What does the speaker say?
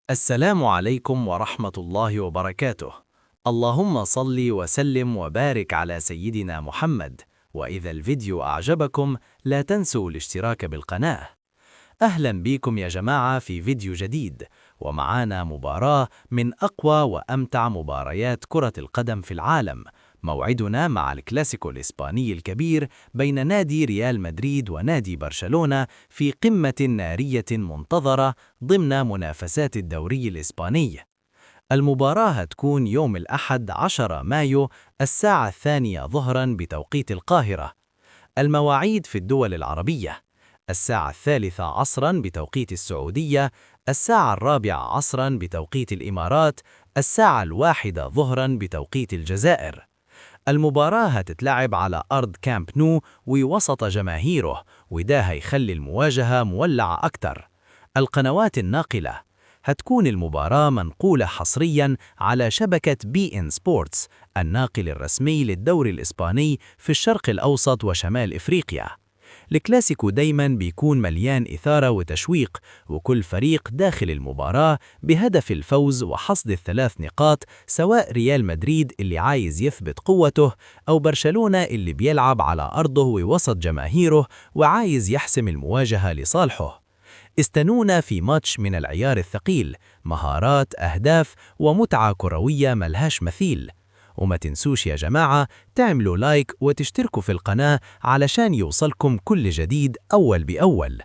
السلام عليكم ورحمة الله وبركاته. اللهم صل وسلم وبارك على سيدنا محمد. وإذا الفيديو أعجبكم لا تنسوا الاشتراك بالقناة. أهلا بكم يا جماعة في فيديو جديد، ومعانا مباراة من أقوى وأمتع مباريات كرة القدم في العالم. موعدنا مع الكلاسيكو الإسباني الكبير بين نادي ريال مدريد ونادي برشلونة في قمة نارية منتظرة ضمن منافسات الدوري الإسباني. المباراة هتكون يوم الأحد 10 مايو الساعة 2 ظهرا بتوقيت القاهرة. المواعيد في الدول العربية: الساعة 3 عصرا بتوقيت السعودية، الساعة 4 عصرا بتوقيت الإمارات، الساعة 1 ظهرا بتوقيت الجزائر. المباراة هتتلعب على أرض كامب نو ووسط جماهيره، وده هيخلي المواجهة مولعة أكتر. القنوات الناقلة: هتكون المباراة منقولة حصرياً على شبكة بي إن سبورتس، الناقل الرسمي للدوري الإسباني في الشرق الأوسط وشمال إفريقيا. الكلاسيكو دايماً بيكون مليان إثارة وتشويق، وكل فريق داخل المباراة بهدف الفوز وحصد الثلاث نقاط، سواء ريال مدريد اللي عايز يثبت قوته، أو برشلونة اللي بيلعب على أرضه ووسط جماهيره وعايز يحسم المواجهة لصالحه. استنونا في ماتش من العيار الثقيل، مهارات، أهداف، ومتعة كروية ملهاش مثيل. وما تنسوش يا جماعة تعملوا لايك وتشتركوا في القناة علشان يوصلكم كل جديد أول بأول.